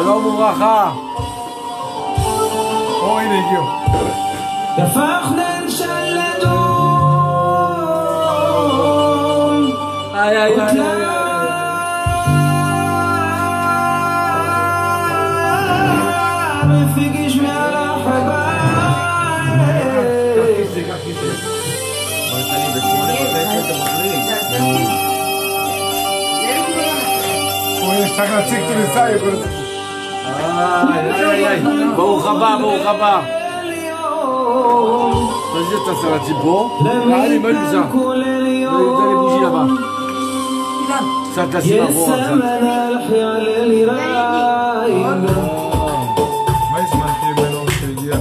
שלום וברכה. או, הנה הגיעו. איי איי איי איי. צריך להציג תוניסאי. ברוך הבא, ברוך הבא. Vas-y, t'as ça là, c'est bon. Allez, mets ça. T'as les bougies là-bas. Ça, t'as ça là-bas. מה הזמנתי ממנו שהגיע?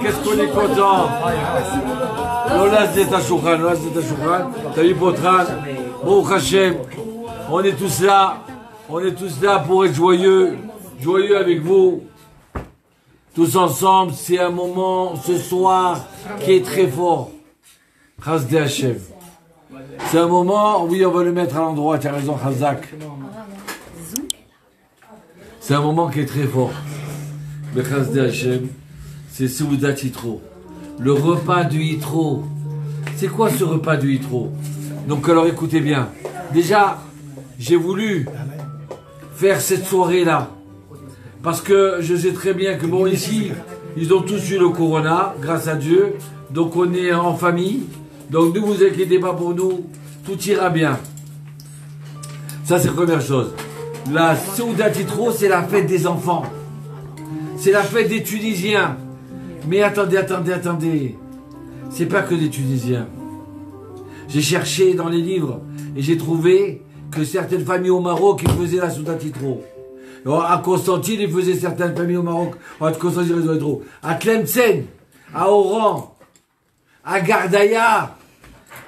Qu'est-ce qu'on est content. לא להזיז את השולחן, לא להזיז את השולחן. תביא פותחן, ברוך השם. On est tous là pour être joyeux avec vous. Tous ensemble, c'est un moment ce soir qui est très fort. Chasdei Hashem. C'est un moment, oui, on va le mettre à l'endroit, tu as raison, Chazak. C'est un moment qui est très fort. Mais Chasdei Hashem, c'est Seudat Yitro. Le repas du Yitro. C'est quoi ce repas du Yitro? Donc alors écoutez bien. Déjà, j'ai voulu faire cette soirée-là. Parce que je sais très bien que bon, ici, ils ont tous eu le corona, grâce à Dieu. Donc on est en famille. Donc ne vous inquiétez pas pour nous. Tout ira bien. Ça, c'est la première chose. La Seudat Yitro, c'est la fête des enfants. C'est la fête des Tunisiens. Mais attendez. C'est pas que des Tunisiens. J'ai cherché dans les livres et j'ai trouvé que certaines familles au Maroc, ils faisaient la Seudat Yitro. À Constantine, ils faisaient certaines familles au Maroc. À Constantine, ils faisaient à Tlemcen, à Oran, à Gardaïa,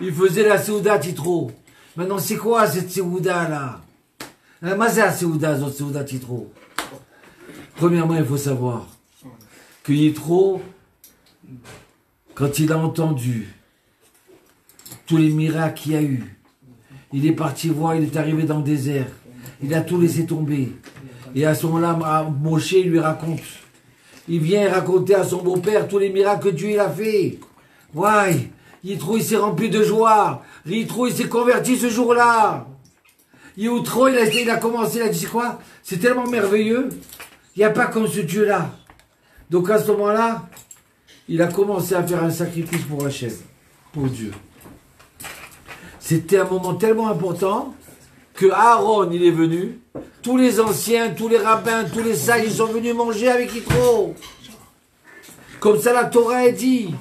ils faisaient la Seudat Yitro. Maintenant, c'est quoi cette Seuda là? Mazza Seuda, Seudat Yitro. Premièrement, il faut savoir que Yitro, quand il a entendu tous les miracles qu'il y a eu, il est parti voir, il est arrivé dans le désert, il a tout laissé tomber. Et à ce moment-là, Moshe lui raconte. Il vient raconter à son beau-père tous les miracles que Dieu il a fait. Ouais, Yitro il s'est rempli de joie. Yitro il s'est converti ce jour-là. Yitro il a commencé, il a dit c'est quoi? C'est tellement merveilleux. Il n'y a pas comme ce Dieu-là. Donc à ce moment-là, il a commencé à faire un sacrifice pour Hachem, pour Dieu. C'était un moment tellement important que Aaron, il est venu, tous les anciens, tous les rabbins, tous les sages, ils sont venus manger avec Yitro. Comme ça la Torah est dit.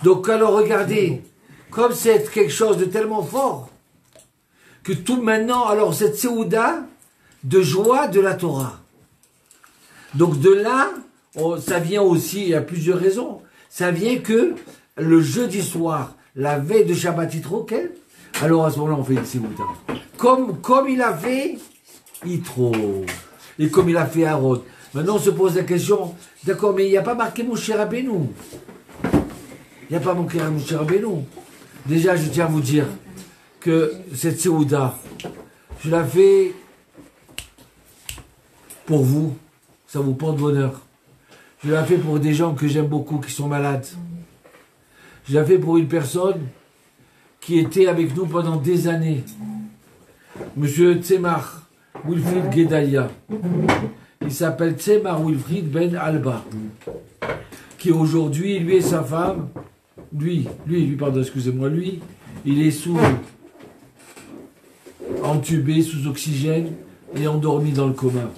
Donc alors regardez, comme c'est quelque chose de tellement fort, que tout maintenant, alors cette Seuda de joie de la Torah. Donc de là, ça vient aussi, il y a plusieurs raisons, ça vient que le jeudi soir, la veille de Shabbat Yitro, alors à ce moment-là on fait une Seuda. Comme il a fait Yitro, et comme il a fait Aaron. Maintenant on se pose la question, d'accord, mais il n'y a pas marqué Moshe Rabbeinu. Il n'y a pas marqué Moshe Rabbeinu. Déjà je tiens à vous dire que cette Seuda, je la fais pour vous, ça vous porte bonheur. Je la fais pour des gens que j'aime beaucoup, qui sont malades. Je la fais pour une personne qui était avec nous pendant des années. Monsieur Tzemar Wilfried Gedalia. Il s'appelle Tzemar Wilfried Ben Alba. Qui aujourd'hui, lui et sa femme, lui, pardon, excusez-moi, lui, il est entubé, sous oxygène et endormi dans le coma.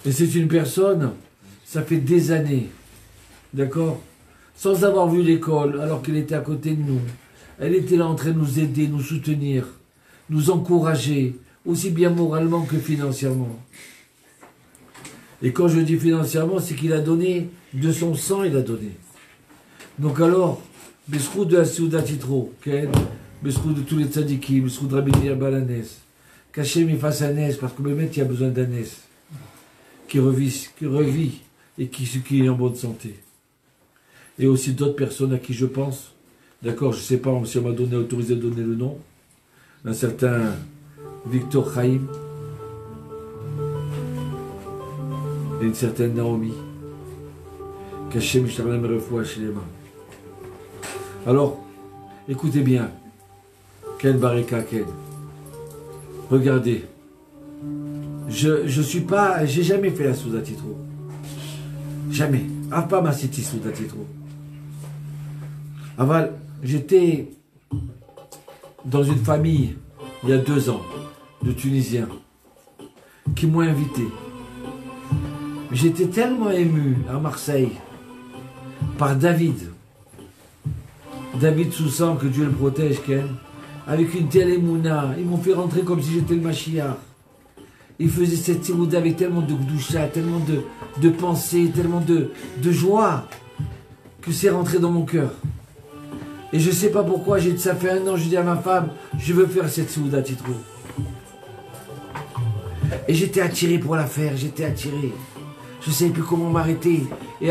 Et c'est une personne, ça fait des années, d'accord, sans avoir vu l'école, alors qu'elle était à côté de nous. Elle était là en train de nous aider, nous soutenir, nous encourager, aussi bien moralement que financièrement. Et quand je dis financièrement, c'est qu'il a donné de son sang, il a donné. Donc alors, Besrout de la Seudat Yitro, Besrout de tous les tzadikim, Besrout de Rabbi Meir Balanes, qu'Hachem il fasse un parce que Bémet il y a besoin d'un qui revit et qui est en bonne santé. Et aussi d'autres personnes à qui je pense, d'accord, je ne sais pas si on m'a autorisé à donner le nom, un certain Victor Chaim et une certaine Naomi, qu'Hachem Shalom Refoua Shlema. Alors, écoutez bien, Ken Bareka Ken, regardez, j'ai jamais fait la Seudat Yitro. Jamais. Pas ma city Seudat Yitro. Aval, j'étais dans une famille, il y a 2 ans, de Tunisiens, qui m'ont invité. J'étais tellement ému à Marseille, par David Soussan, que Dieu le protège, Ken, avec une telle émouna. Ils m'ont fait rentrer comme si j'étais le Mashiach. Il faisait cette Seuda avec tellement de gdoucha, tellement de pensée, tellement de joie, que c'est rentré dans mon cœur. Et je ne sais pas pourquoi, ça fait 1 an, je dis à ma femme, je veux faire cette Seuda Yitro. Et j'étais attiré pour la faire, j'étais attiré. Je ne savais plus comment m'arrêter. Et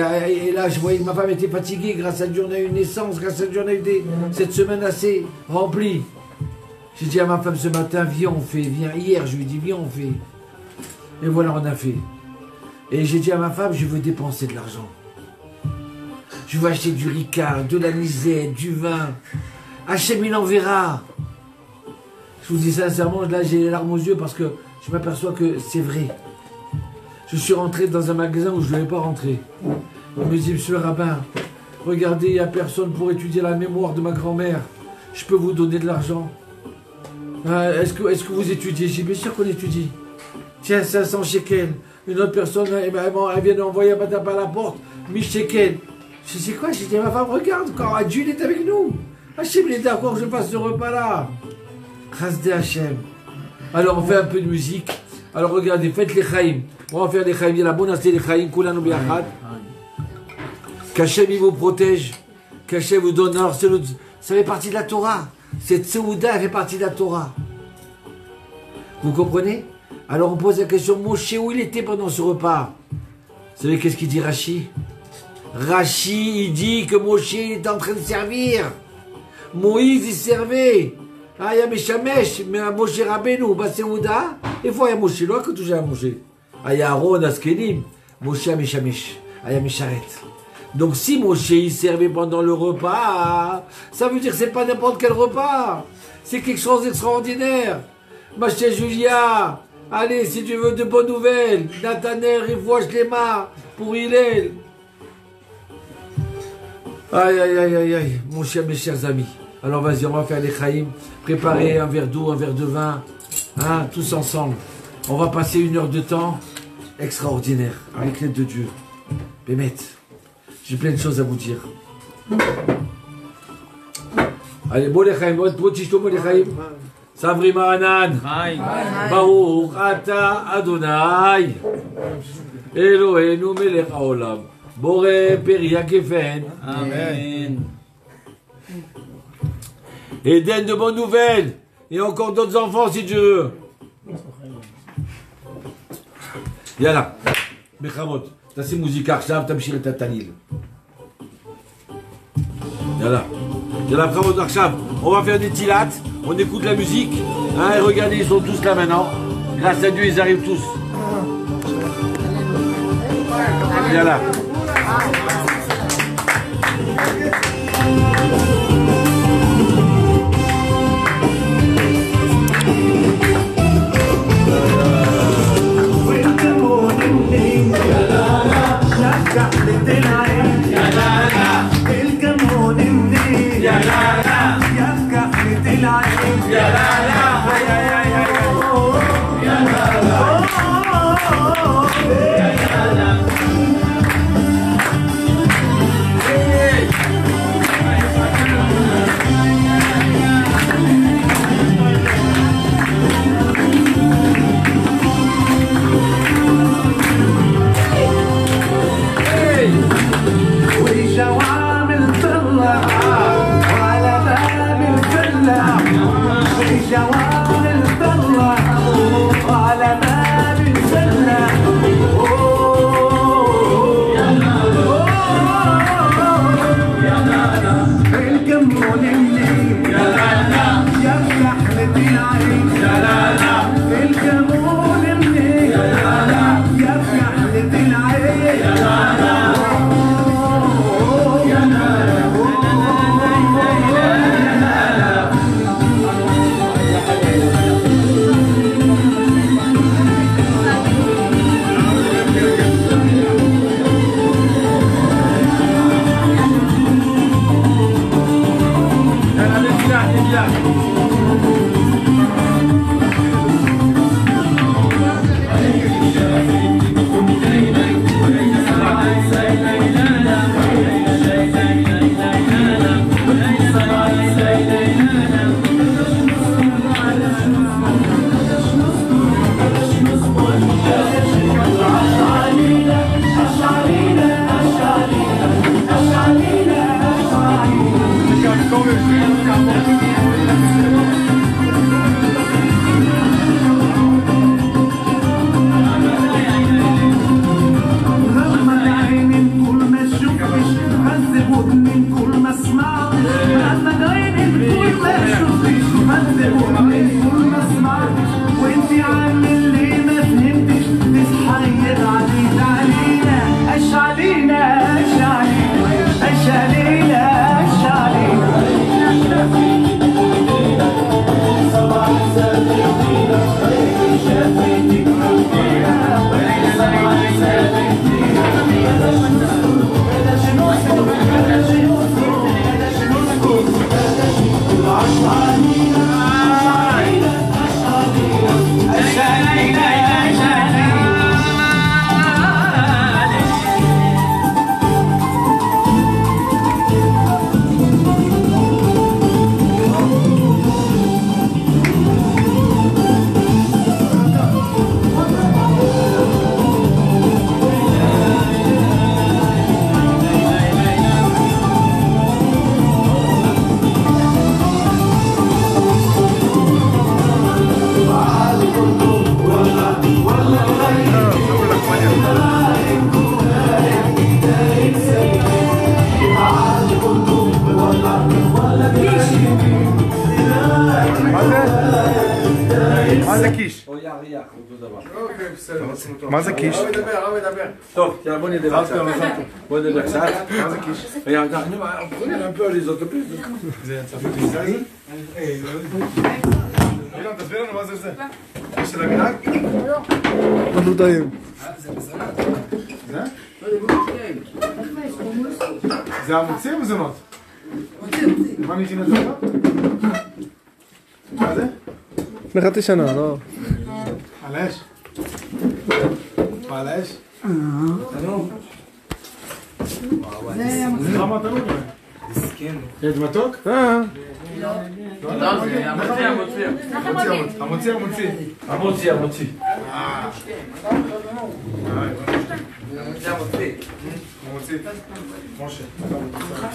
là, je voyais que ma femme était fatiguée, grâce à Dieu, on a eu une naissance, grâce à Dieu, on a eu cette semaine assez remplie. J'ai dit à ma femme ce matin, viens, on fait, viens. Hier, je lui ai dit, viens, on fait. Et voilà, on a fait. Et j'ai dit à ma femme, je veux dépenser de l'argent. Je veux acheter du Ricard, de la Nisette, du vin. Hachem, il enverra. Je vous dis sincèrement, là, j'ai les larmes aux yeux parce que je m'aperçois que c'est vrai. Je suis rentré dans un magasin où je ne devais pas rentrer. On me dit, monsieur le rabbin, regardez, il n'y a personne pour étudier la mémoire de ma grand-mère. Je peux vous donner de l'argent. Est-ce que vous étudiez? J'ai bien sûr qu'on étudie. Tiens, 500 shekels. Une autre personne, elle vient d'envoyer un tape à la porte. 1000 shekels. Je sais quoi? J'ai dit, ma femme, regarde, quand Dieu il est avec nous. Hachem, il est d'accord que je fasse ce repas-là. Chasdé Hachem. Alors, on fait un peu de musique. Alors, regardez, faites les chaïm. On va faire les chaïm. Il y a la bonne astuce des chaïm. Koulanu biachad. Qu'Hachem, il vous protège. Qu'Hachem vous donne. Alors, ça fait partie de la Torah. Cette Seouda fait partie de la Torah. Vous comprenez? Alors, on pose la question, Moshe, où il était pendant ce repas? Vous savez qu'est-ce qu'il dit Rashi? Rashi, il dit que Moshe était en train de servir. Moïse, il servait. Ah, il y a Meshamesh, mais à Moshe Rabbeinu, bah c'est Ouda. Et fois, il y a Moshe, là, que tout à Moshe. Ah, il y a Aaron, Askelim, Moshe à Meshamesh. Ah, il y a Mesharet. Donc, si Moshe, il servait pendant le repas, ça veut dire que c'est pas n'importe quel repas. C'est quelque chose d'extraordinaire. Ma chère Julia, allez, si tu veux de bonnes nouvelles, Nathaner, il voit Shlema pour Hillel. Aïe, aïe, aïe, aïe, aïe, mes chers amis. Alors vas-y, on va faire les chaïm. Préparez un verre d'eau, un verre de vin. Hein, tous ensemble. On va passer 1 heure de temps extraordinaire, avec l'aide de Dieu. Bémet, j'ai plein de choses à vous dire. Allez, bon les chaïm, bon les chaïm. Savri Ma'anan. Baruch Ata Adonai. Eloheinu melech haolam. Boré Peria Gefen. Amen. Eden de bonnes nouvelles. Et encore d'autres enfants si tu veux. Yalla. Bechamot. תעשי מוזיקה עכשיו, תמשיך את התניל. Yalla. Yalla, bechamot עכשיו. On va faire des tilat. On écoute la musique. Hein, et regardez, ils sont tous là maintenant. Grâce à Dieu, ils arrivent tous. Yalla. מה זה קיש? מה זה קיש? טוב, בוא נדבר קצת. בוא נדבר קצת. מה זה קיש? Prenez un peu les autres plus. זה צרפתי זה? אילן, תסביר לנו מה זה? קיש של המנהג? אנחנו טעים. זה? זה המוציא או מזונות? מה נכין את זה? מה זה? לפני חצי שנה, לא? על האש? על האש? זה מה תנור? יש מתוק? המוציא.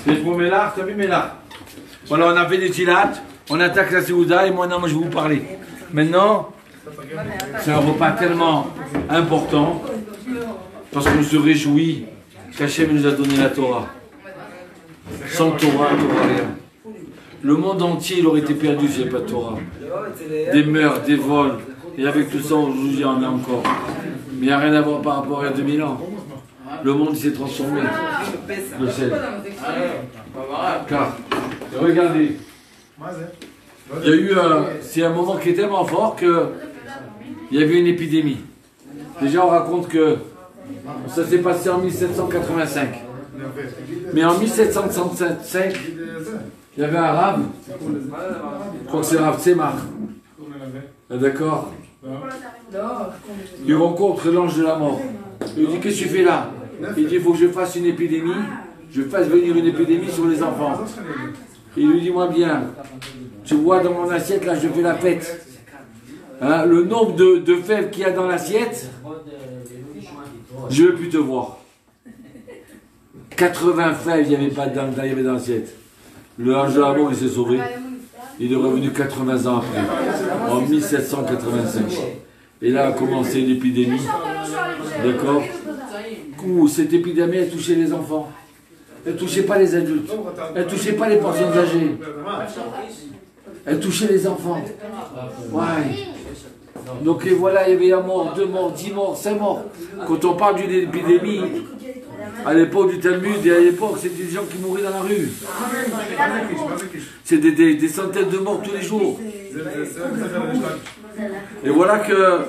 יש פה מלח, t'as vu מלח. Voilà, on a fait des tilates, on attaque la Séouda et maintenant je vais vous parler. Maintenant, c'est un repas tellement important parce qu'on se réjouit qu'Hachem nous a donné la Torah. Sans Torah, rien. Le monde entier, il aurait été perdu s'il n'y avait pas de Torah. Des meurtres, des vols, et avec tout ça, aujourd'hui, il y en a encore. Mais il n'y a rien à voir par rapport à 2000 ans. Le monde s'est transformé. Je le sais. Car, regardez, il y a eu c'est un moment qui est tellement fort que il y avait une épidémie. Déjà, on raconte que ça s'est passé en 1785. Mais en 1765, il y avait un rave, je crois que c'est Rav Tzemach, d'accord? Il rencontre l'ange de la mort. Il lui dit, qu'est-ce que tu fais là? Il dit, il faut que je fasse une épidémie, je fasse venir une épidémie sur les enfants. Il lui dit, moi bien, tu vois dans mon assiette, là je fais la fête. Hein, le nombre de fèves qu'il y a dans l'assiette, je ne veux plus te voir. 80 fèves, il n'y avait pas dans l'assiette. Le ange de la mort, il s'est sauvé. Il est revenu 80 ans après, en 1785. Et là a commencé l'épidémie. D'accord? Cette épidémie a touché les enfants. Elle ne touchait pas les adultes. Elle ne touchait pas les personnes âgées. Elle touchait les enfants. Ouais. Donc et voilà, il y avait un mort, 2 morts, 10 morts, 5 morts. Quand on parle d'une épidémie, à l'époque du Talmud et à l'époque, c'était des gens qui mouraient dans la rue. C'est des centaines de morts tous les jours. Et voilà que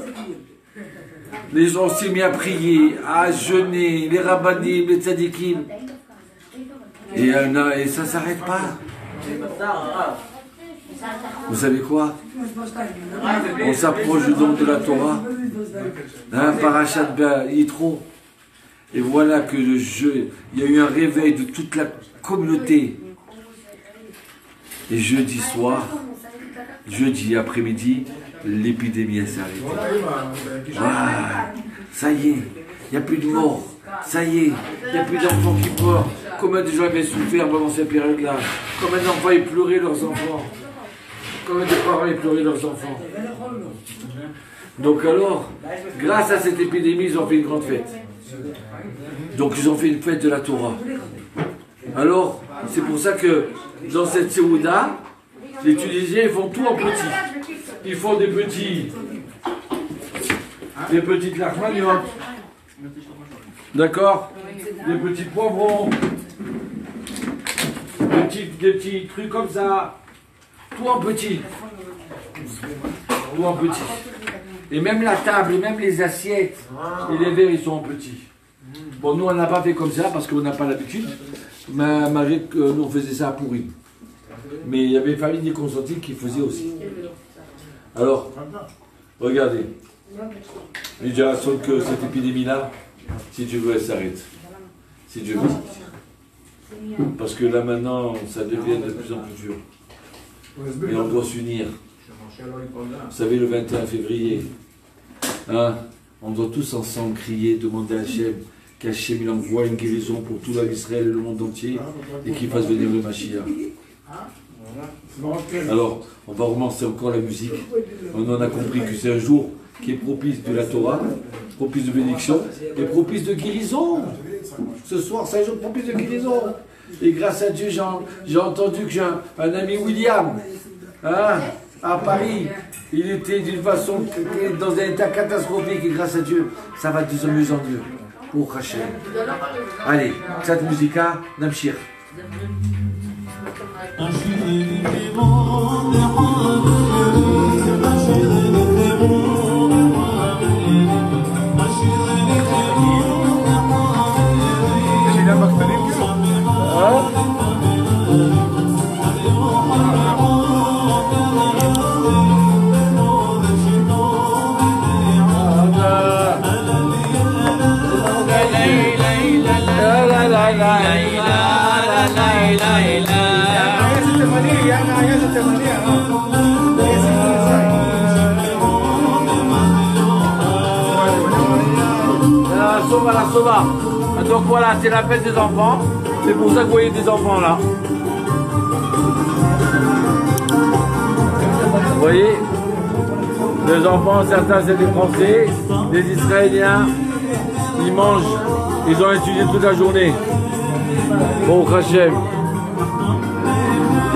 les gens s'est mis à prier, à jeûner, les rabbinim, les tzadikim. Et ça ne s'arrête pas. Vous savez quoi? On s'approche du don de la Torah, Parashat Yitro. Et voilà que il y a eu un réveil de toute la communauté. Et jeudi soir, jeudi après-midi, l'épidémie s'est arrêtée. Ah, ça y est, il n'y a plus de morts. Ça y est, il n'y a plus d'enfants qui pleurent. Combien de gens avaient souffert pendant cette période-là? Combien d'enfants ils pleuraient leurs enfants? Combien de parents ils pleuraient leurs enfants? Donc alors, grâce à cette épidémie, ils ont fait une grande fête. Donc ils ont fait une fête de la Torah. Alors, c'est pour ça que dans cette Séouda, les Tunisiens ils font tout en petit. Ils font des petites lachmaniotes. D'accord? Des petits poivrons. Des petits trucs comme ça. Tout en petit. Tout en petit. Et même la table, et même les assiettes, et les verres, ils sont en petit. Bon, nous, on n'a pas fait comme ça, parce qu'on n'a pas l'habitude. Mais malgré que nous, on faisait ça à pourri. Mais il y avait une famille des consentis qui faisait aussi. Alors, regardez. Il dit à Hassan que cette épidémie-là, si Dieu veut, elle s'arrête. Si Dieu veut. Parce que là maintenant, ça devient de plus en plus dur. Mais on doit s'unir. Vous savez, le 21 février, hein, on doit tous ensemble crier, demander à Hachem, qu'Hachem il envoie une guérison pour tout l'Israël et le monde entier, et qu'il fasse venir le Mashiach. Alors, on va recommencer encore la musique. On en a compris que c'est un jour qui est propice de la Torah, propice de bénédiction, et propice de guérison. Ce soir, c'est un jour propice de guérison. Et grâce à Dieu, j'ai entendu que j'ai un ami William, hein, à Paris. Il était d'une façon, dans un état catastrophique, et grâce à Dieu, ça va de mieux en mieux. Pour Hachem. Allez, cette musique-là, Namshir. La Sova. Donc voilà, c'est la fête des enfants. C'est pour ça que vous voyez des enfants là. Vous voyez, les enfants, certains c'est des Français, des Israéliens. Ils mangent, ils ont étudié toute la journée. Bon Hachem.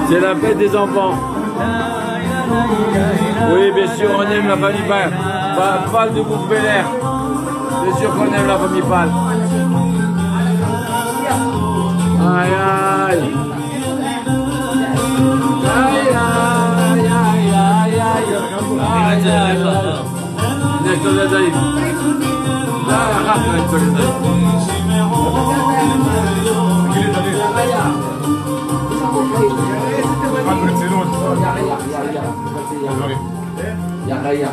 C'est la fête des enfants. Oui, bien sûr, on aime la famille Pâle de Bourg-Belair. C'est sûr qu'on aime la famille Pâle. Aïe aïe. Aïe aïe aïe aïe aïe. Aïe aïe aïe. Nekto Ledaï. La rafe Nekto Ledaï. Yahya.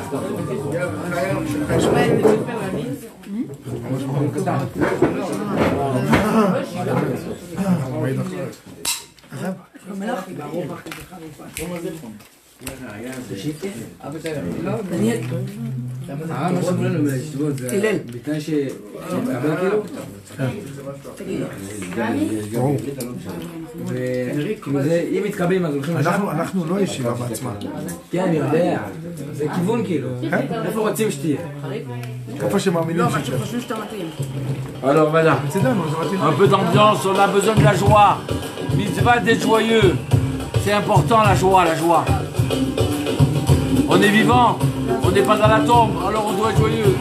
אם מתקבלים אז הולכים לשם? אנחנו לא ישיבה בעצמה. כן, אני יודע. זה כיוון כאילו. איפה רוצים שתהיה? איפה שמאמינים Alors voilà, un peu d'ambiance, on a besoin de la joie. Mitzvah d'être joyeux. C'est important la joie, la joie. On est vivant, on n'est pas dans la tombe, alors on doit être joyeux.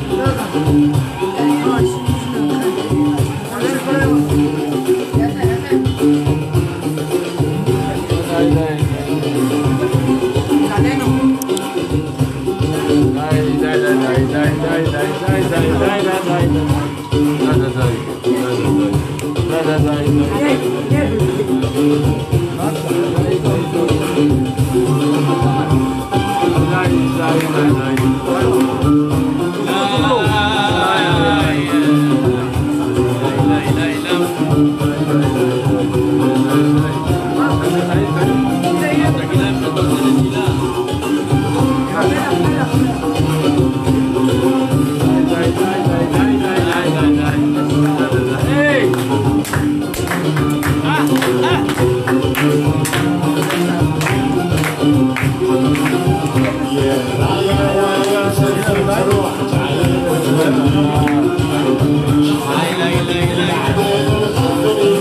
Yeah.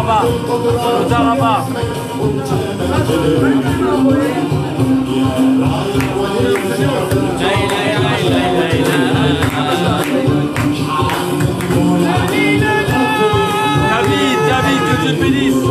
רבה. תודה רבה. David, que Dieu te bénisse.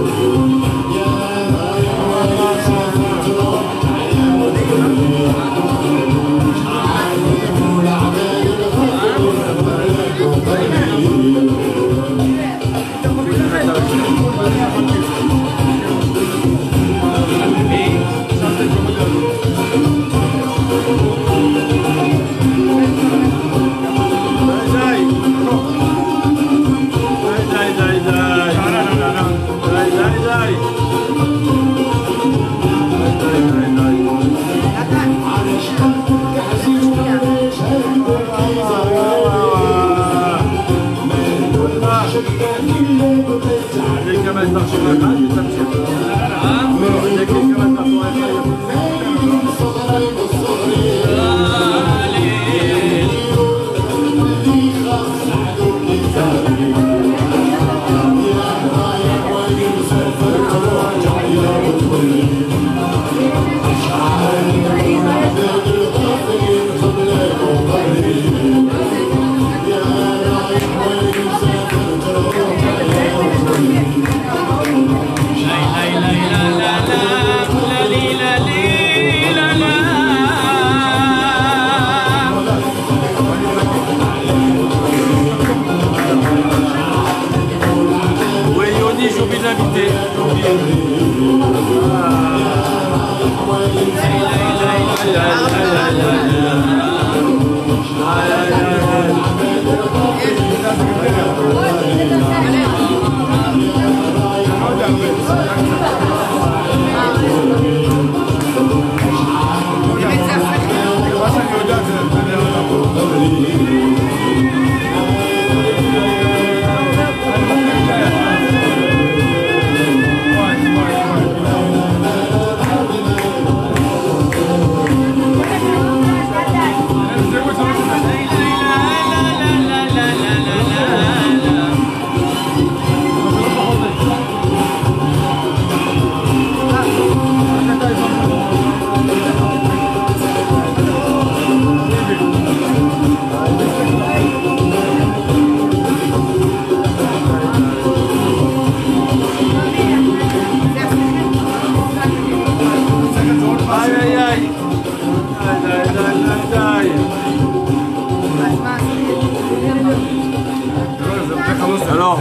Alors,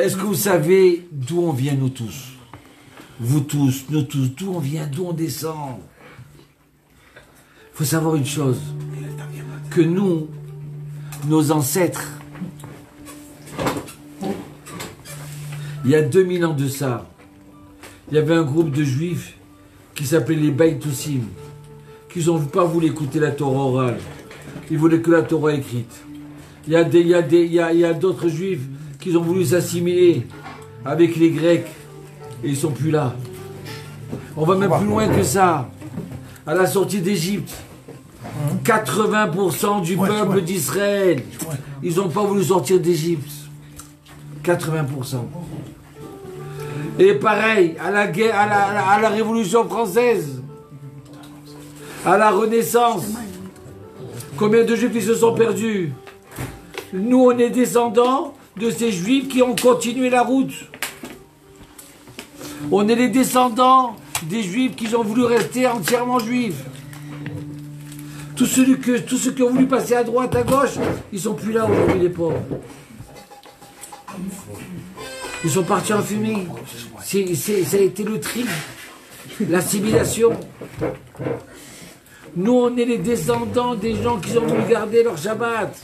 est-ce que vous savez d'où on vient nous tous? Vous tous, nous tous, d'où on vient, d'où on descend? Il faut savoir une chose, que nous, nos ancêtres, il y a 2000 ans de ça, il y avait un groupe de juifs qui s'appelait les Baïtoussim, qui n'ont pas voulu écouter la Torah orale, ils voulaient que la Torah écrite. Il y a d'autres juifs qui ont voulu s'assimiler avec les Grecs et ils ne sont plus là. On va même plus loin que ça. À la sortie d'Égypte, 80% du peuple d'Israël, ils n'ont pas voulu sortir d'Égypte. 80%. Et pareil, à la guerre, à la Révolution française, à la Renaissance, combien de juifs ils se sont perdus? Nous, on est descendants de ces juifs qui ont continué la route. On est les descendants des juifs qui ont voulu rester entièrement juifs. Tous ceux qui ont voulu passer à droite, à gauche, ils sont plus là aujourd'hui, les pauvres. Ils sont partis en fumée. Ça a été le tri, l'assimilation. Nous, on est les descendants des gens qui ont voulu garder leur Shabbat.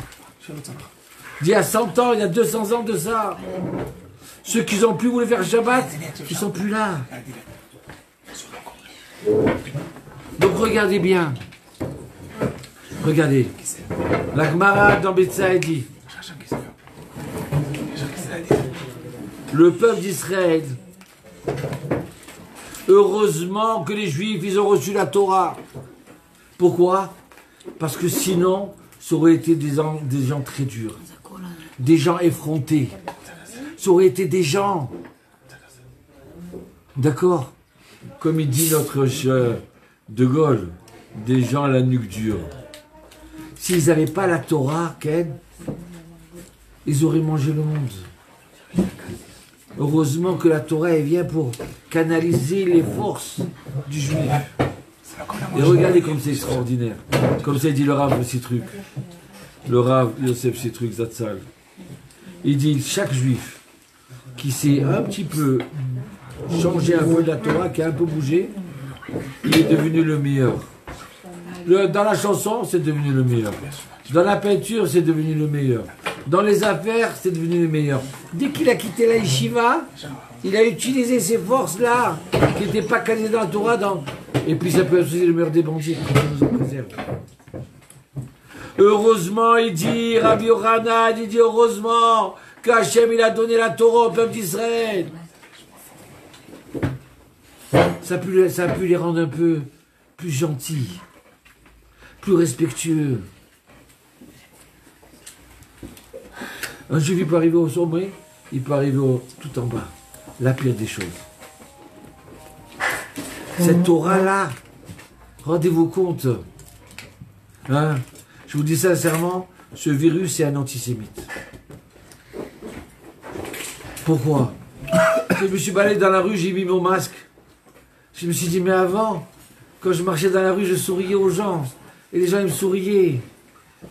Il y a 100 ans, il y a 200 ans de ça. Ceux qui n'ont plus voulu faire Shabbat, ils ne sont plus là. Donc regardez bien. Regardez. La Gemara dans Betsaï dit, le peuple d'Israël, heureusement que les Juifs, ils ont reçu la Torah. Pourquoi? Parce que sinon, ça aurait été des gens très durs. des gens effrontés. Ça aurait été des gens. D'accord? Comme il dit notre cher De Gaulle, des gens à la nuque dure. S'ils n'avaient pas la Torah, Ken, ils auraient mangé le monde. Heureusement que la Torah elle vient pour canaliser les forces du juif. Et regardez comme c'est extraordinaire. Comme ça dit le Rav Sitruk. Le Rav Yosef Sitruk Zatzal. Il dit chaque juif qui s'est un petit peu changé un peu de la Torah, qui a un peu bougé, il est devenu le meilleur. Dans la chanson, c'est devenu le meilleur. Dans la peinture, c'est devenu le meilleur. Dans les affaires, c'est devenu le meilleur. Dès qu'il a quitté la yeshiva, il a utilisé ces forces-là, qui n'étaient pas calées dans la Torah. Et puis ça peut aussi le meilleur des bandits, qu'on nous en préserve. Heureusement, il dit, Rabbi Yochanan, il dit heureusement qu'Hachem, il a donné la Torah au peuple d'Israël. Ça a pu les rendre un peu plus gentils, plus respectueux. Un juif, il peut arriver au sommet, il peut arriver tout en bas. La pire des choses. Cette Torah-là, rendez-vous compte. Hein, je vous dis sincèrement, ce virus est un antisémite. Pourquoi? Je me suis baladé dans la rue, j'ai mis mon masque. Je me suis dit, mais avant, quand je marchais dans la rue, je souriais aux gens. Et les gens, ils me souriaient.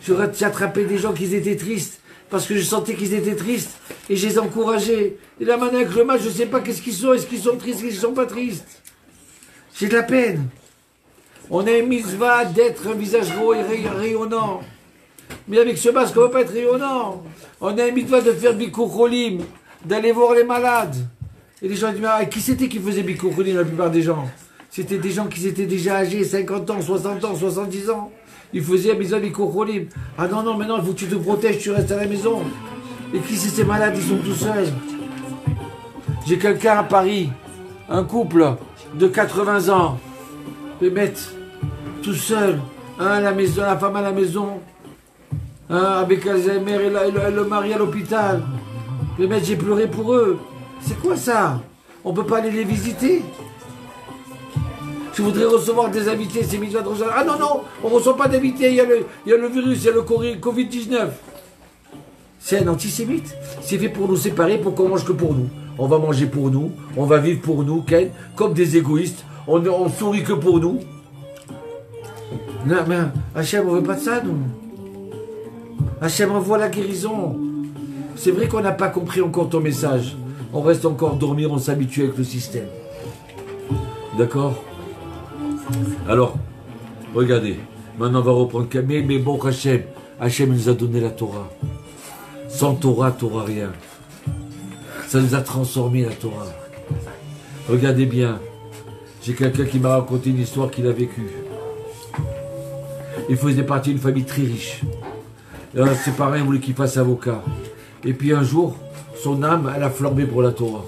J'aurais attrapé des gens qui étaient tristes. Parce que je sentais qu'ils étaient tristes. Et je les encourageais. Et là, maintenant, avec le match, je ne sais pas qu'est-ce qu'ils sont. Est-ce qu'ils sont tristes, est-ce qu'ils ne sont pas tristes? J'ai de la peine. On a une mitzvah d'être un visage rayonnant. Mais avec ce masque, on ne va pas être rayonnant. On a une mitzvah de faire Bikur Cholim, d'aller voir les malades. Et les gens disent, mais qui c'était qui faisait Bikur Cholim, la plupart des gens? C'était des gens qui étaient déjà âgés, 50 ans, 60 ans, 70 ans. Ils faisaient Bikur Cholim. Ah non, non, maintenant, il faut que tu te protèges, tu restes à la maison. Et qui c'est ces malades, ils sont tout seuls. J'ai quelqu'un à Paris, un couple de 80 ans, les mettre tout seul, hein, la maison, la femme à la maison, hein, avec Alzheimer et le mari à l'hôpital. Les mecs, j'ai pleuré pour eux. C'est quoi ça? On peut pas aller les visiter? Je voudrais recevoir des invités, c'est mis à droite. Ah non, non, on ne reçoit pas d'invités, il y a le virus, il y a le Covid-19. C'est un antisémite. C'est fait pour nous séparer, pour qu'on mange que pour nous. On va manger pour nous, on va vivre pour nous, comme des égoïstes. On sourit que pour nous. Non, mais Hachem, on ne veut pas de ça, nous. Hachem envoie la guérison. C'est vrai qu'on n'a pas compris encore ton message. On reste encore dormir, on s'habitue avec le système. D'accord? Alors, regardez. Maintenant, on va reprendre. Mais bon, Hachem nous a donné la Torah. Sans Torah, rien. Ça nous a transformé, la Torah. Regardez bien. J'ai quelqu'un qui m'a raconté une histoire qu'il a vécue. Il faisait partie d'une famille très riche. Ses parents voulaient qu'il fasse avocat. Et puis un jour, son âme, elle a flambé pour la Torah.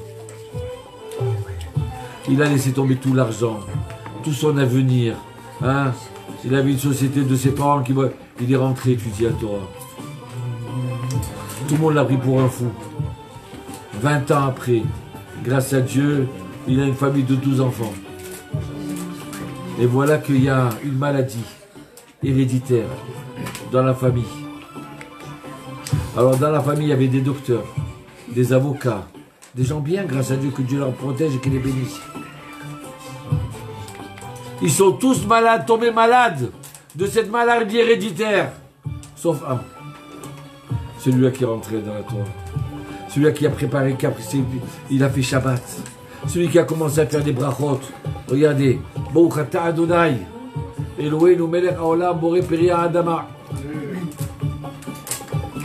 Il a laissé tomber tout l'argent, tout son avenir. Hein? Il avait une société de ses parents qui... Il est rentré étudier la Torah. Tout le monde l'a pris pour un fou. 20 ans après, grâce à Dieu, il a une famille de 12 enfants. Et voilà qu'il y a une maladie héréditaire dans la famille. Alors dans la famille, il y avait des docteurs, des avocats, des gens bien, grâce à Dieu, que Dieu leur protège et qu'il les bénisse. Ils sont tous malades, tombés malades de cette maladie héréditaire. Sauf un. Celui-là qui est rentré dans la Torah. Celui-là qui a préparé, il a fait Shabbat. Celui qui a commencé à faire des brachot. Regardez. Baruch atah Adonai. Eloheinu melech haolam boré peria adama.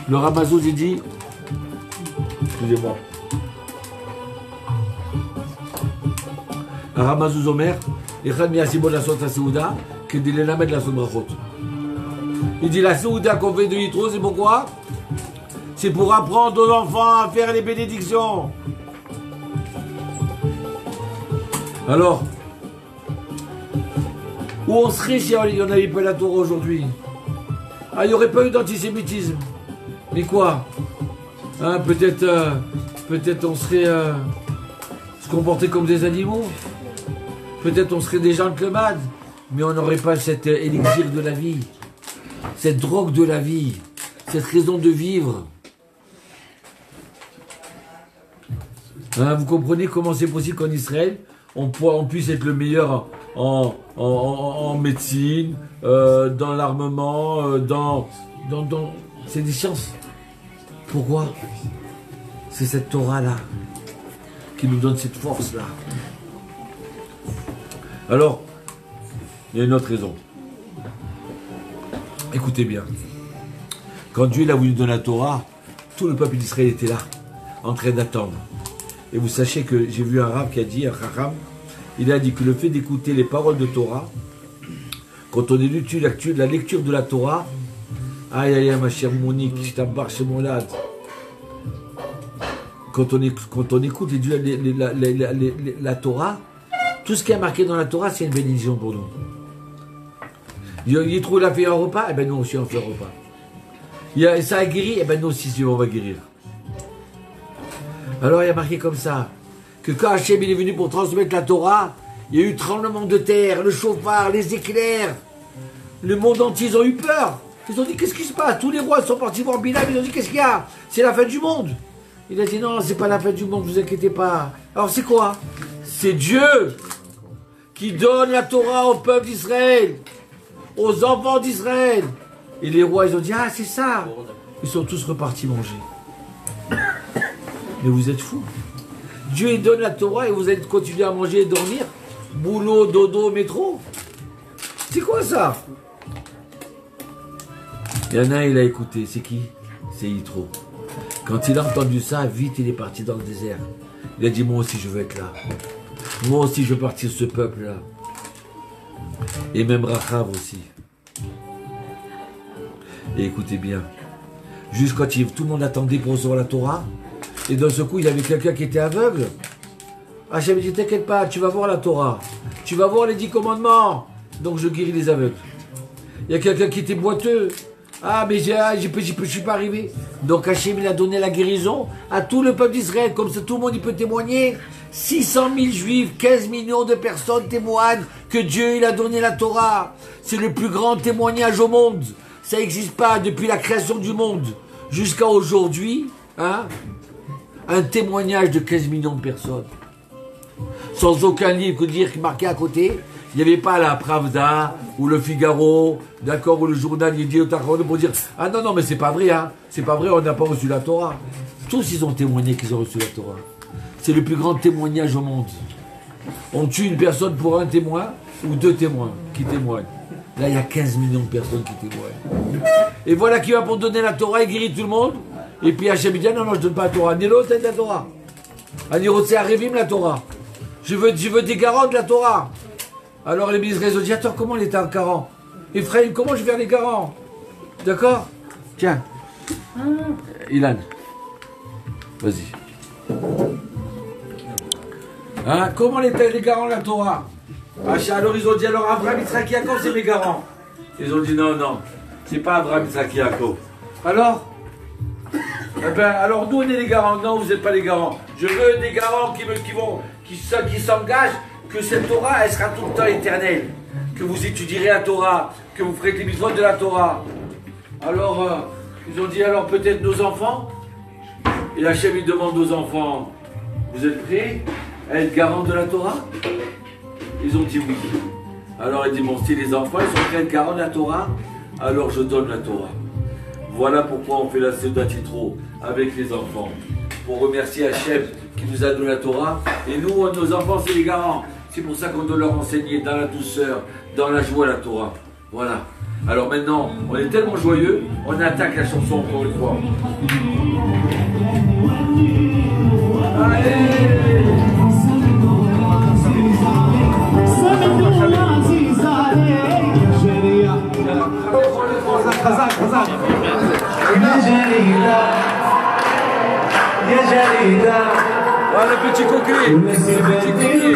Le Ramazouz, il dit, excusez-moi, le Ramazouz Omer, il dit la Souda qu'on fait de Yitro, c'est pourquoi? C'est pour apprendre aux enfants à faire les bénédictions. Alors, où on serait si on n'avait pas la Torah aujourd'hui? Ah, il n'y aurait pas eu d'antisémitisme. Mais quoi? Hein, peut-être on serait se comporter comme des animaux. Peut-être on serait des gentlemen, mais on n'aurait pas cet élixir de la vie, cette drogue de la vie, cette raison de vivre. Hein, vous comprenez comment c'est possible qu'en Israël, on puisse être le meilleur en médecine, dans l'armement, c'est des sciences. Pourquoi? C'est cette Torah-là qui nous donne cette force-là. Alors, il y a une autre raison. Écoutez bien. Quand Dieu il a voulu donner la Torah, tout le peuple d'Israël était là, en train d'attendre. Et vous sachez que j'ai vu un rab qui a dit, un chacham, il a dit que le fait d'écouter les paroles de Torah, quand on est la lecture de la Torah, aïe aïe aïe ma chère Monique, je t'embarque chez mon lad. Quand on écoute la Torah, tout ce qui est marqué dans la Torah, c'est une bénédiction pour nous. Il trouve, il a fait un repas, eh bien nous aussi on fait un repas. Ça a guéri, eh bien nous aussi on va guérir. Alors il y a marqué comme ça, que quand Hachem il est venu pour transmettre la Torah, il y a eu tremblement de terre, le chauffard, les éclairs. Le monde entier, ils ont eu peur. Ils ont dit, qu'est-ce qui se passe? Tous les rois sont partis voir Bilam, ils ont dit, qu'est-ce qu'il y a? C'est la fin du monde. Il a dit, non, c'est pas la fin du monde, ne vous inquiétez pas. Alors c'est quoi? C'est Dieu qui donne la Torah au peuple d'Israël, aux enfants d'Israël. Et les rois, ils ont dit, ah, c'est ça. Ils sont tous repartis manger. Mais vous êtes fous. Dieu, il donne la Torah et vous allez continuer à manger et dormir. Boulot, dodo, métro. C'est quoi ça? Il y en a un, il a écouté. C'est qui? C'est Yitro. Quand il a entendu ça, vite, il est parti dans le désert. Il a dit, moi aussi, je veux être là. Moi aussi, je veux partir de ce peuple-là. Et même Rachav aussi. Et écoutez bien. Juste quand tout le monde attendait pour recevoir la Torah, et d'un seul coup, il y avait quelqu'un qui était aveugle. Hachem dit, t'inquiète pas, tu vas voir la Torah. Tu vas voir les 10 commandements. Donc je guéris les aveugles. Il y a quelqu'un qui était boiteux. Ah, mais je suis pas arrivé. Donc Hachem, il a donné la guérison à tout le peuple d'Israël. Comme ça, tout le monde il peut témoigner. 600 000 juifs, 15 millions de personnes témoignent que Dieu, il a donné la Torah. C'est le plus grand témoignage au monde. Ça n'existe pas depuis la création du monde jusqu'à aujourd'hui. Hein? Un témoignage de 15 millions de personnes. Sans aucun livre marqué à côté. Il n'y avait pas la Pravda ou le Figaro, d'accord, ou le journal Yediot Ahronoth pour dire « Ah non, mais c'est pas vrai, hein. C'est pas vrai, on n'a pas reçu la Torah. » Tous, ils ont témoigné qu'ils ont reçu la Torah. C'est le plus grand témoignage au monde. On tue une personne pour un témoin ou 2 témoins qui témoignent. Là, il y a 15 millions de personnes qui témoignent. Et voilà qui va pour donner la Torah et guérir tout le monde. Et puis Hachem dit, non, je ne donne pas la Torah. Nélo, c'est la Torah. Anirotse Arevim, la Torah. Je veux des garants de la Torah. Alors les Israéliens ont dit, attends, comment il était un garant? Ephraim, comment je vais faire les garants? D'accord? Tiens. Ilan. Vas-y. Hein, comment les garants de la Torah? Alors ils ont dit, alors Abraham, Yitzhak, Yaakov, c'est mes garants. Ils ont dit, non, c'est pas Abraham, Yitzhak, Yaakov. Alors? Eh ben, alors nous on est les garants. Non, vous n'êtes pas les garants. Je veux des garants qui s'engagent que cette Torah, elle sera tout le temps éternelle. Que vous étudierez la Torah, que vous ferez les mitzvot de la Torah. Alors, ils ont dit, alors peut-être nos enfants. Et Hachem, il demande aux enfants, vous êtes prêts à être garants de la Torah? Ils ont dit oui. Alors il dit, bon, si les enfants, ils sont prêts à être garants de la Torah, alors je donne la Torah. Voilà pourquoi on fait la Seudat Yitro avec les enfants. Pour remercier Hachem qui nous a donné la Torah. Et nous, nos enfants, c'est les garants. C'est pour ça qu'on doit leur enseigner dans la douceur, dans la joie la Torah. Voilà. Alors maintenant, on est tellement joyeux, on attaque la chanson encore une fois. Allez! Voilà le petit coquet, le petit coquet.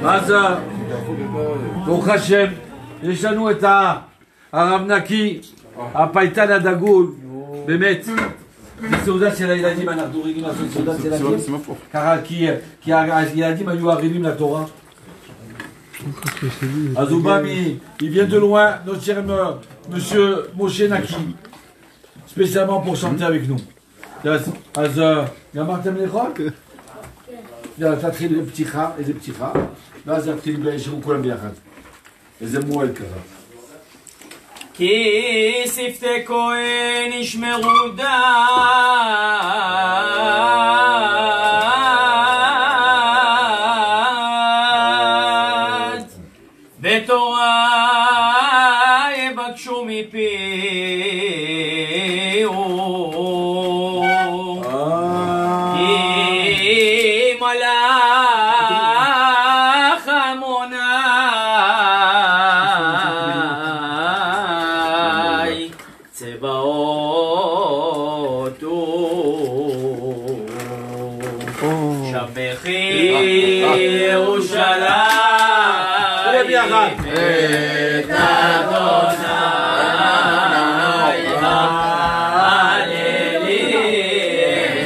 אז ברוך השם, יש לנו את הרב נקי, הפייטן הדגול, באמת, זה סעודה של הילדים, אנחנו רגילים לעשות סעודה של הילדים, ככה כי הילדים היו ערבים לתורה. אז הוא בא, il vient de loin, notre cher monsieur Moshe Naki, spécialement pour chanter avec nous. אז גמרתם לאכול? תתחיל לפתיחה, איזה פתיחה, ואז נתחיל ישבו כולם ביחד. איזה מועד ככה. כי שפתי כהן ישמרו דת, בתורה יבקשו מפיהו, כי מלאך עמוני צבאות שבחי ירושלים את אדוני הללי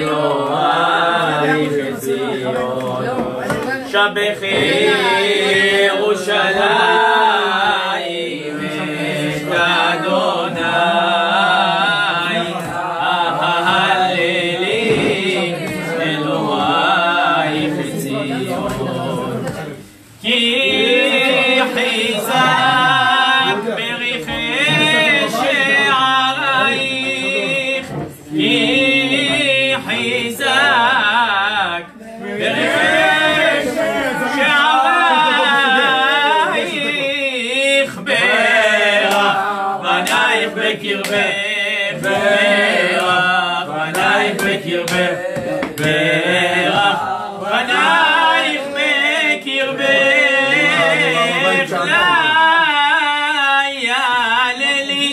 אלוהי חצי ציון, שבחי ירושלים את אדוני, ההללי אלוהיך ציון, כי חיזק בריחי שערייך, כי חיזק בריחי שערייך, ברך בנייך בקרבך, ברך בנייך בקרבך, ברך בנייך בקרבך, הללי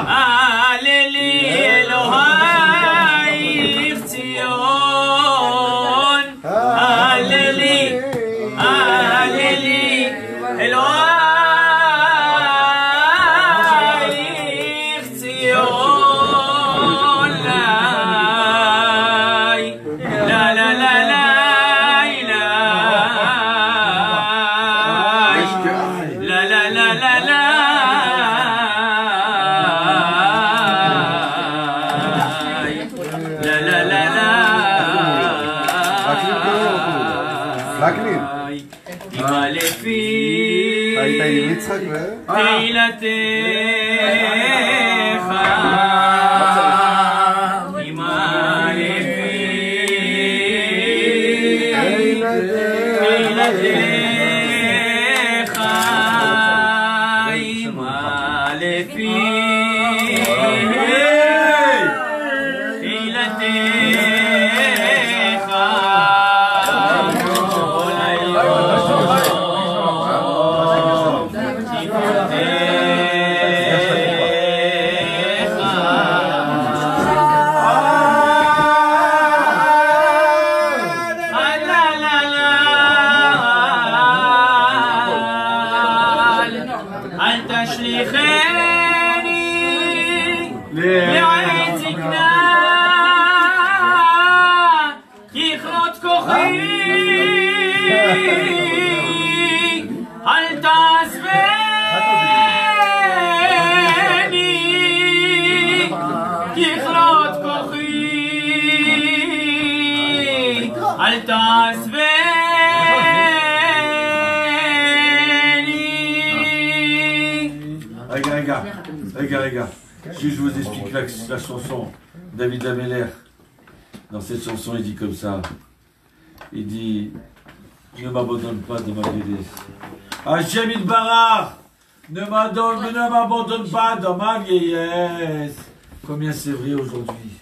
הללי אלוהיך ציון, הללי הללי אלוהיך ציון, לה לה לה לה לה לה לה לה לה. אמא לפי היית עם יצחק תהילתך, אמא לפי תהילתך, אמא לפי לעת זקנה, ככלות כוחי, אל תעזבני, ככלות כוחי, אל תעזבני. Regarde. Si je vous explique la chanson, David Ameller, dans cette chanson, il dit comme ça. Il dit, ne m'abandonne pas de ma vieillesse. Hachem Yitbarach, ne m'abandonne pas dans ma vieillesse. Combien c'est vrai aujourd'hui.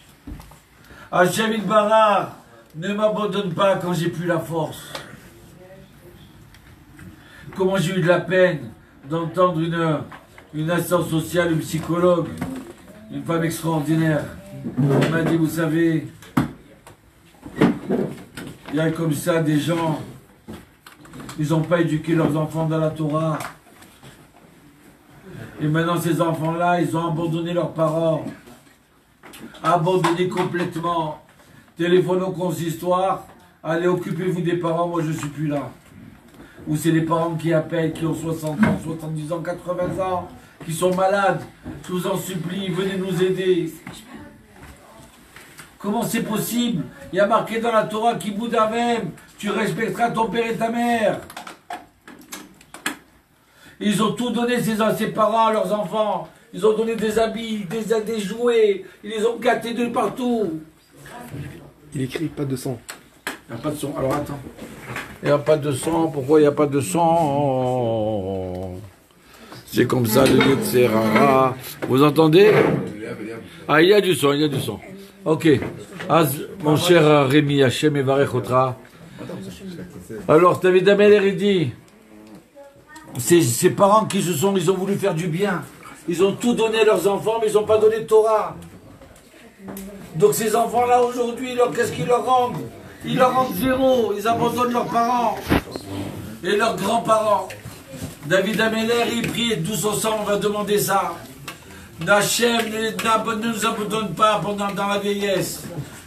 Hachem Yitbarach, ne m'abandonne pas quand j'ai plus la force. Comment j'ai eu de la peine d'entendre une assistante sociale, une psychologue, une femme extraordinaire. Elle m'a dit, vous savez, il y a comme ça des gens, ils n'ont pas éduqué leurs enfants dans la Torah. Et maintenant ces enfants-là, ils ont abandonné leurs parents. Abandonné complètement. Téléphone au consistoire, allez, occupez-vous des parents, moi je ne suis plus là. Ou c'est les parents qui appellent, qui ont 60 ans, 70 ans, 80 ans, qui sont malades. Je vous en supplie, venez nous aider. Comment c'est possible? Il y a marqué dans la Torah, Kibboud Avem, tu respecteras ton père et ta mère. Ils ont tout donné à ses parents, à leurs enfants. Ils ont donné des habits, des jouets. Ils les ont gâtés de partout. Il écrit pas de sang. Il n'y a pas de son. Alors attends. Il n'y a pas de sang. Pourquoi il n'y a pas de sang? C'est comme ça, le Yetzerara. Vous entendez? Ah, il y a du son, il y a du son. Ok. Mon cher Rémi, Hachem et Varechotra. Alors, David Ameller, il dit, ces parents qui ils ont voulu faire du bien. Ils ont tout donné à leurs enfants, mais ils n'ont pas donné de Torah. Donc ces enfants-là, aujourd'hui, qu'est-ce qu'ils leur rendent? Ils leur rendent zéro. Ils abandonnent leurs parents et leurs grands-parents. David Ameller, il prie, tous ensemble, on va demander ça. Hachem ne nous abandonne pas dans la vieillesse.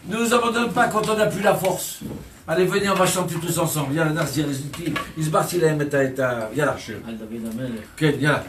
Ne nous abandonne pas quand on n'a plus la force. Allez, venez, on va chanter tous ensemble. Yalla, Nazir, ils se battent, il aime ta. Yalla. Ok, yalla.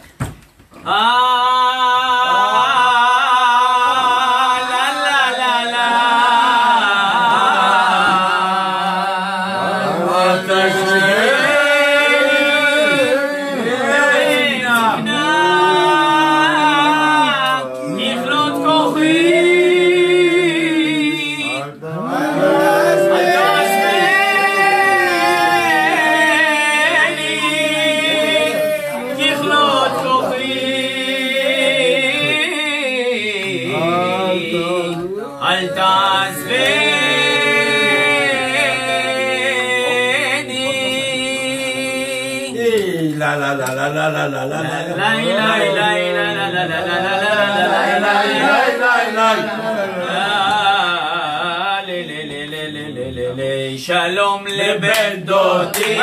שלום לבן דודי,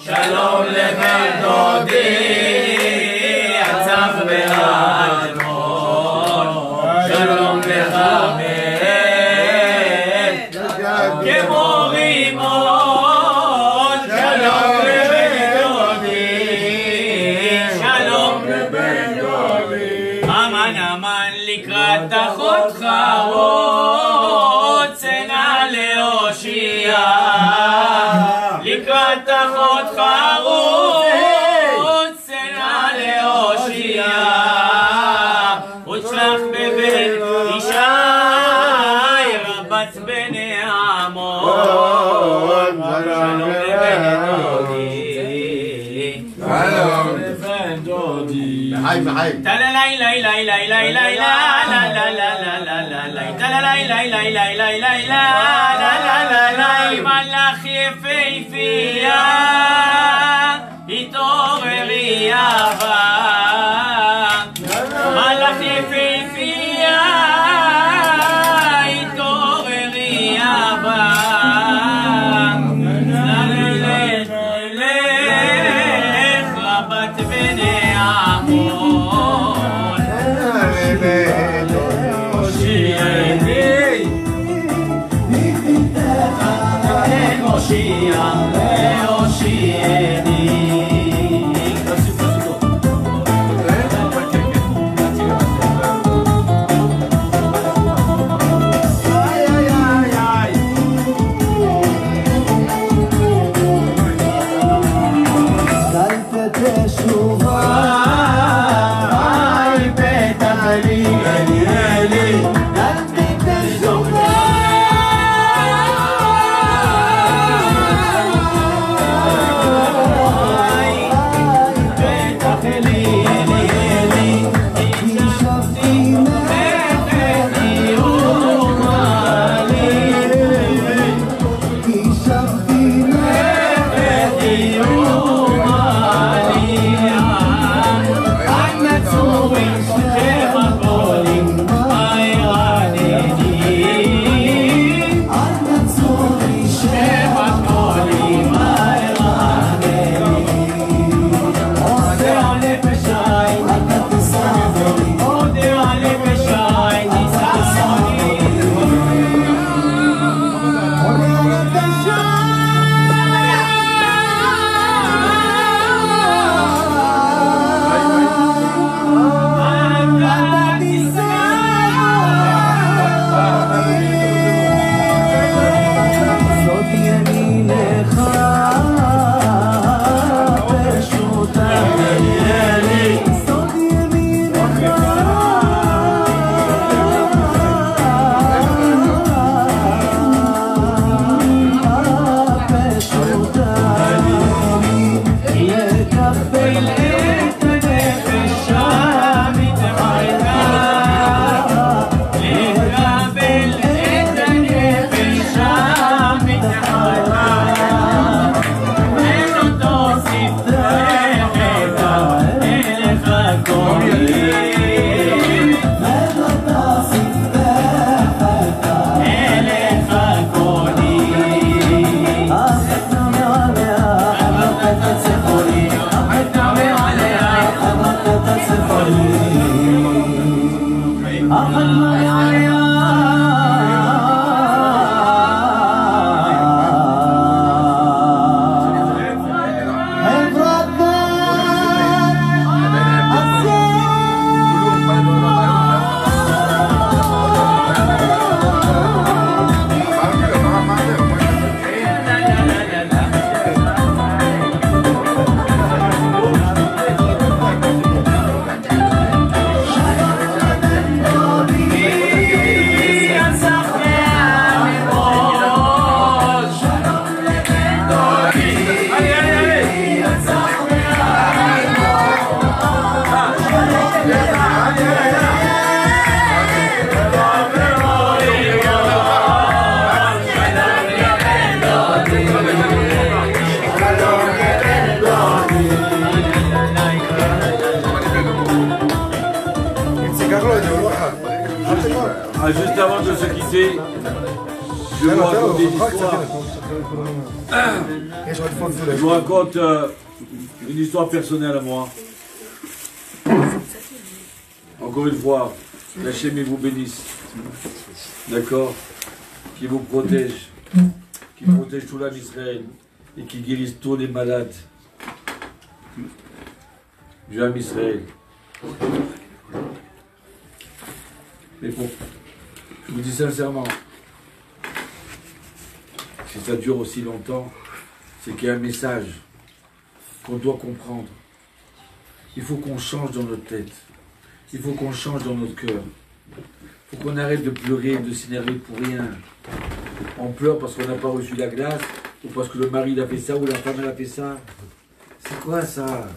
שלום לבן דודי, יצח באדמון, שלום לך מת, כמו רימון, שלום לבן דודי, שלום לבן דודי, אמן אמן לקראת אחותך רוצנה להושיע, לקראת אחותך רוצנה להושיע, ותשלח בבן ישי רבת בני עמון, שלום לבן דודי, שלום לבן דודי, תללי לי לי לי לי לי לי מלאך יפהפייה התעוררי אהבה, מלאך יפהפייה התעוררי אהבה, לך רבת בני עמון, להושיעני. de se quitter, je vais vous raconter une histoire. Je vous raconte une histoire personnelle à moi. Encore une fois, l'Hachem vous bénisse. D'accord? Qui vous protège. Qui protège tout l'âme Israël. Et qui guérisse tous les malades. Du âme Israël. Mais bon, je vous dis sincèrement, si ça dure aussi longtemps, c'est qu'il y a un message qu'on doit comprendre. Il faut qu'on change dans notre tête. Il faut qu'on change dans notre cœur. Il faut qu'on arrête de pleurer, de s'énerver pour rien. On pleure parce qu'on n'a pas reçu la glace, ou parce que le mari a fait ça, ou la femme elle a fait ça. C'est quoi ça?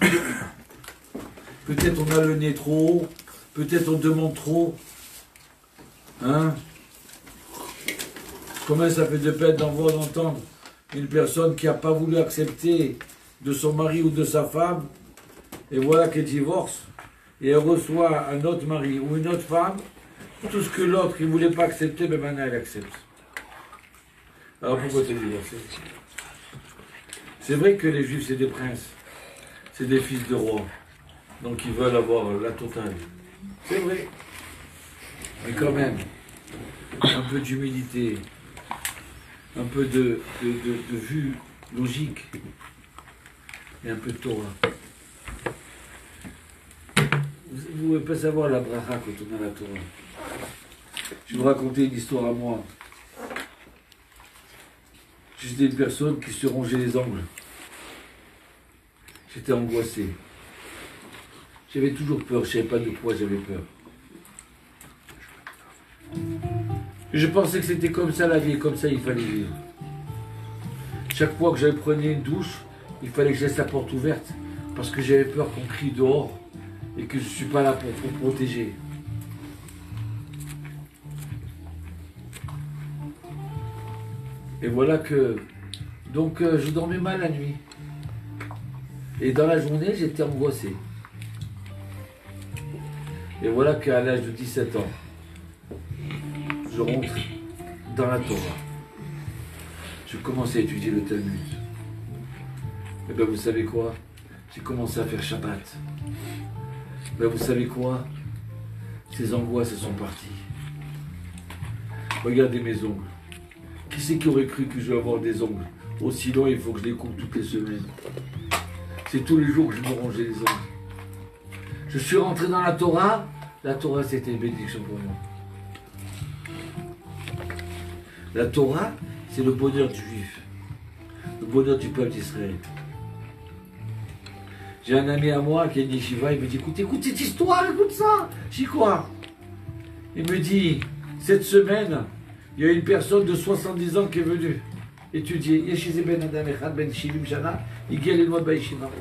Peut-être on a le nez trop haut, peut-être on demande trop. Hein? Comment ça fait de peine d'entendre une personne qui n'a pas voulu accepter de son mari ou de sa femme, et voilà qu'elle divorce, et elle reçoit un autre mari ou une autre femme, tout ce que l'autre ne voulait pas accepter, mais maintenant elle accepte. Alors pourquoi te divorcer? C'est vrai que les Juifs c'est des princes, c'est des fils de rois, donc ils veulent avoir la totale. C'est vrai. Mais quand même, un peu d'humilité, un peu de vue logique et un peu de Torah. Vous ne pouvez pas savoir la bracha quand on a la Torah. Je vais vous raconter une histoire à moi. J'étais une personne qui se rongeait les ongles. J'étais angoissé. J'avais toujours peur, je ne savais pas de quoi j'avais peur. Je pensais que c'était comme ça la vie, comme ça il fallait vivre. Chaque fois que je prenais une douche, il fallait que je laisse la porte ouverte, parce que j'avais peur qu'on crie dehors, et que je ne suis pas là pour protéger. Et voilà que... Donc je dormais mal la nuit. Et dans la journée, j'étais angoissé. Et voilà qu'à l'âge de 17 ans, je rentre dans la Torah. Je commence à étudier le Talmud. Et bien vous savez quoi? J'ai commencé à faire Shabbat. Ben vous savez quoi? Ces angoisses elles sont parties. Regardez mes ongles. Qui c'est qui aurait cru que je vais avoir des ongles aussi longs? Il faut que je les coupe toutes les semaines. C'est tous les jours que je me rongeais les ongles. Je suis rentré dans la Torah. La Torah c'était une bénédiction pour moi. La Torah c'est le bonheur du juif. Le bonheur du peuple d'Israël. J'ai un ami à moi qui est yeshiva, il me dit écoute cette histoire, écoute ça. J'y crois. Il me dit cette semaine, il y a une personne de 70 ans qui est venue étudier. Yeshize ben Adam Echad ben Shivim Shana, il guette les lois de Baïshiva.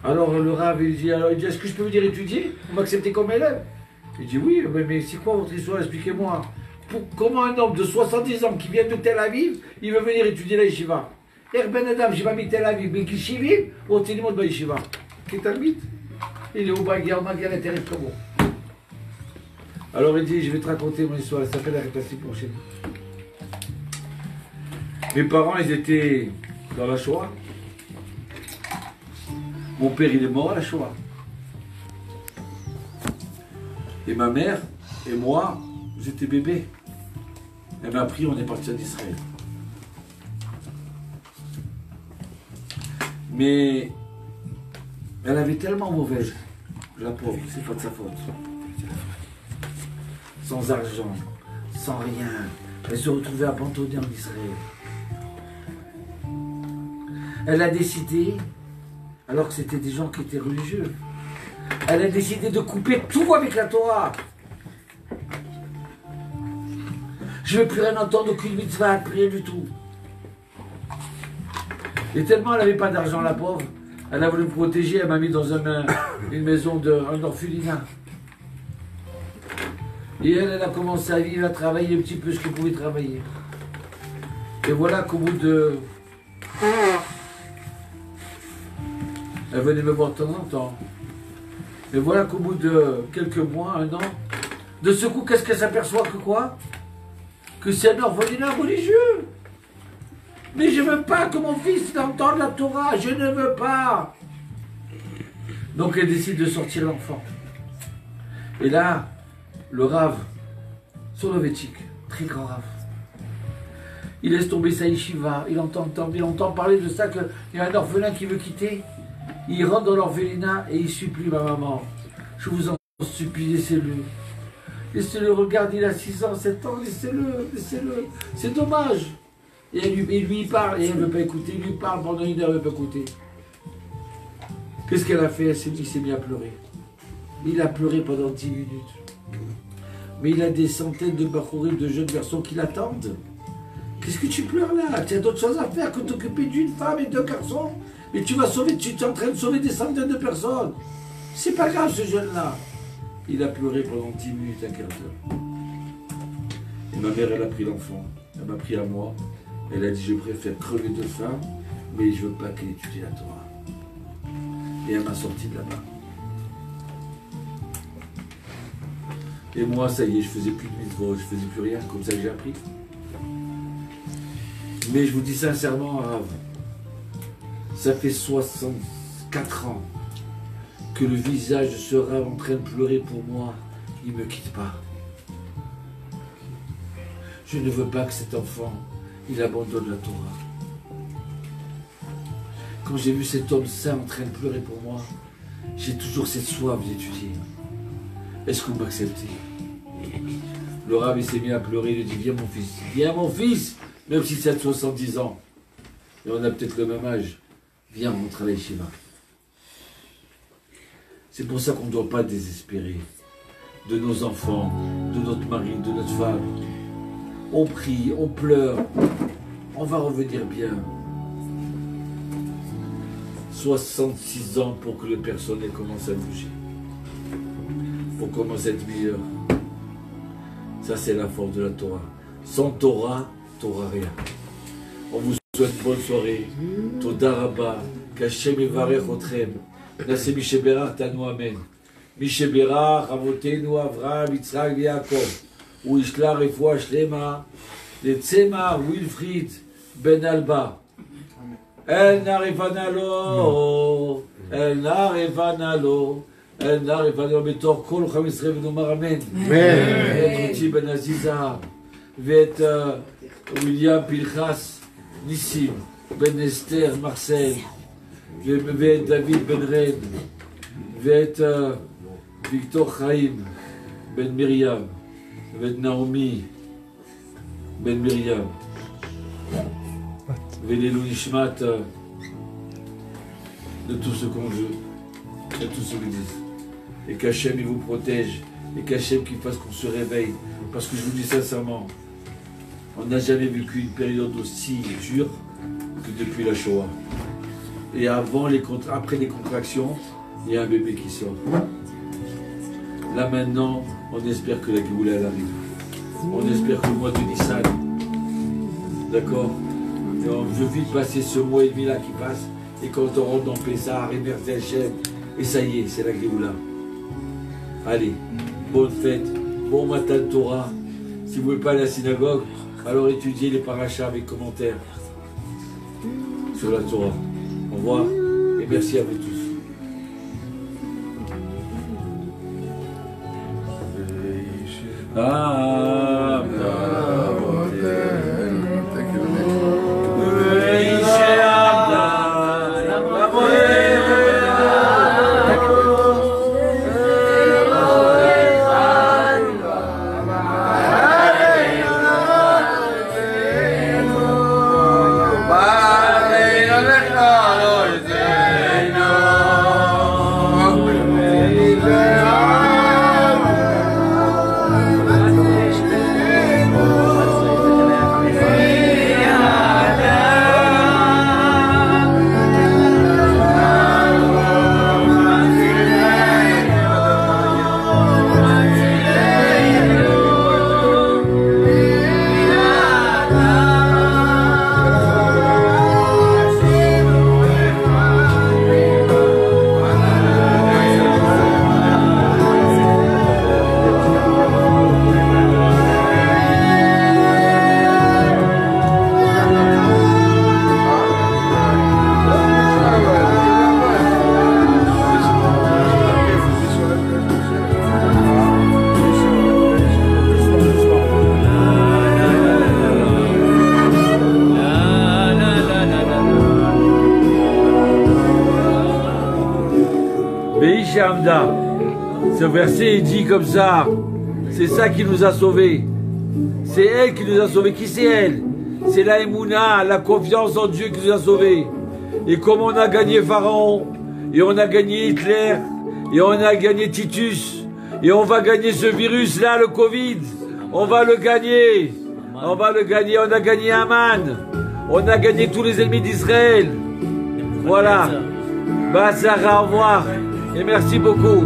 Alors le Rav il dit est-ce que je peux venir étudier? Vous m'acceptez comme élève? Il dit oui, mais c'est quoi votre histoire? Expliquez-moi. Comment un homme de 70 ans qui vient de Tel Aviv, il veut venir étudier la yeshiva? Ben Adam, j'ai pas mis Tel Aviv, mais qui Shivim, au Télimon de Yeshiva. Qui est un mythe? Il est au Baguia, au Maguia, l'intérêt comme bon. Alors il dit, je vais te raconter mon histoire, elle s'appelle la répassée pour chez nous. Mes parents, ils étaient dans la Shoah. Mon père, il est mort à la Shoah. Et ma mère et moi, j'étais bébé. Elle m'a pris, on est parti en Israël. Mais elle avait tellement mauvaise, la pauvre, c'est pas de sa faute. Sans argent, sans rien. Elle se retrouvait abandonnée en Israël. Elle a décidé, alors que c'était des gens qui étaient religieux, elle a décidé de couper tout avec la Torah. Je ne veux plus rien entendre, aucune mitzvah, rien du tout. Et tellement elle n'avait pas d'argent, la pauvre, elle a voulu me protéger, elle m'a mis dans une maison, un orphelinat. Et elle a commencé à vivre, à travailler un petit peu ce qu'elle pouvait travailler. Et voilà qu'au bout de... Elle venait me voir de temps en temps. Et voilà qu'au bout de quelques mois, un an, De ce coup, qu'est-ce qu'elle s'aperçoit que quoi? Que c'est un orphelinat religieux. Mais je ne veux pas que mon fils entende la Torah, je ne veux pas. Donc elle décide de sortir l'enfant. Et là, le Rav, Soloveitchik, très grand Rav, il laisse tomber sa yeshiva, il entend parler de ça, qu'il y a un orphelin qui veut quitter. Il rentre dans l'orphelinat et il supplie ma maman. Je vous en supplie, laissez-le. Laissez-le, regarde, il a 6 ans, 7 ans, laissez-le, laissez-le. C'est dommage. Et lui, il parle, et elle ne veut pas écouter. Il lui parle pendant 1 heure, elle ne veut pas écouter. Qu'est-ce qu'elle a fait? Il s'est mis à pleurer. Il a pleuré pendant 10 minutes. Mais il a des centaines de bachorim, de jeunes garçons qui l'attendent. Qu'est-ce que tu pleures là? Tu as d'autres choses à faire que t'occuper d'une femme et 2 garçons. Mais tu es en train de sauver des centaines de personnes. C'est pas grave ce jeune-là. Il a pleuré pendant 10 minutes, un quart d'heure. Et ma mère, elle a pris l'enfant. Elle m'a pris à moi. Elle a dit, je préfère crever de faim, mais je veux pas qu'elle étudie la Torah. Et elle m'a sorti de là-bas. Et moi, ça y est, je faisais plus de mitzvot, je faisais plus rien, comme ça que j'ai appris. Mais je vous dis sincèrement, Rav, ça fait 64 ans que le visage de ce Rav en train de pleurer pour moi, il ne me quitte pas. Je ne veux pas que cet enfant, il abandonne la Torah. Quand j'ai vu cet homme saint en train de pleurer pour moi, j'ai toujours cette soif d'étudier. Est-ce que vous m'acceptez? Le Rav, il s'est mis à pleurer, il a dit, viens mon fils, même si c'est à 70 ans. Et on a peut-être le même âge. Viens, on travaille chez moi. C'est pour ça qu'on ne doit pas désespérer de nos enfants, de notre mari, de notre femme. On prie, on pleure, on va revenir bien. 66 ans pour que le personnel commence à bouger. Pour commencer à être meilleur. Ça, c'est la force de la Torah. Sans Torah, Torah rien. On vous souhaite bonne soirée. Toda Rabba. Qu'Hachem Yevarech Otrem. Nase Misheberach Tanu Amen. Misheberach Avotenu Avraham, Yitzhak Yaakov. Ou Ishla Refoua Shlema. Letzema Wilfried Ben Alba. El Narevanalo. El Narevanalo. El Narevanalo. Betor Kol Cham Yisrael V'nomar Amen. Et Ruti Ben Aziza. ואת וויליאם פנחס ניסים, בן אסתר מרסל, ואת דוד בן רד, ואת ויקטור חיים, בן מרים, ואת נעמי, בן מרים, ולעילוי נשמת de tout ce qu'on veut, de tout ce qu'ils disent. Et qu'Hachem il vous protège, et qu'Hachem qu'il fasse qu'on se réveille. Parce que je vous dis sincèrement, on n'a jamais vécu une période aussi dure que depuis la Shoah. Et après les contractions, il y a un bébé qui sort. Là maintenant, on espère que la Géoula elle arrive. On espère que le mois de Nissan, d'accord, on veut vite passer ce mois et demi là qui passe. Et quand on rentre dans Pessah, Merci Hachem, et ça y est, c'est la Géoula. Allez, bonne fête, bon matin de Torah. Si vous ne pouvez pas aller à la synagogue, alors étudiez les parachas avec commentaires sur la Torah. Au revoir et merci à vous tous. là. Ce verset est dit comme ça. C'est ça qui nous a sauvés. C'est elle qui nous a sauvés. Qui c'est elle? C'est la Emouna, la confiance en Dieu qui nous a sauvés. Et comme on a gagné Pharaon, et on a gagné Hitler, et on a gagné Titus, et on va gagner ce virus-là, le Covid, on va le gagner. On va le gagner. On a gagné Aman. On a gagné tous les ennemis d'Israël. Voilà. Bah, Sarah, au revoir. Et merci beaucoup.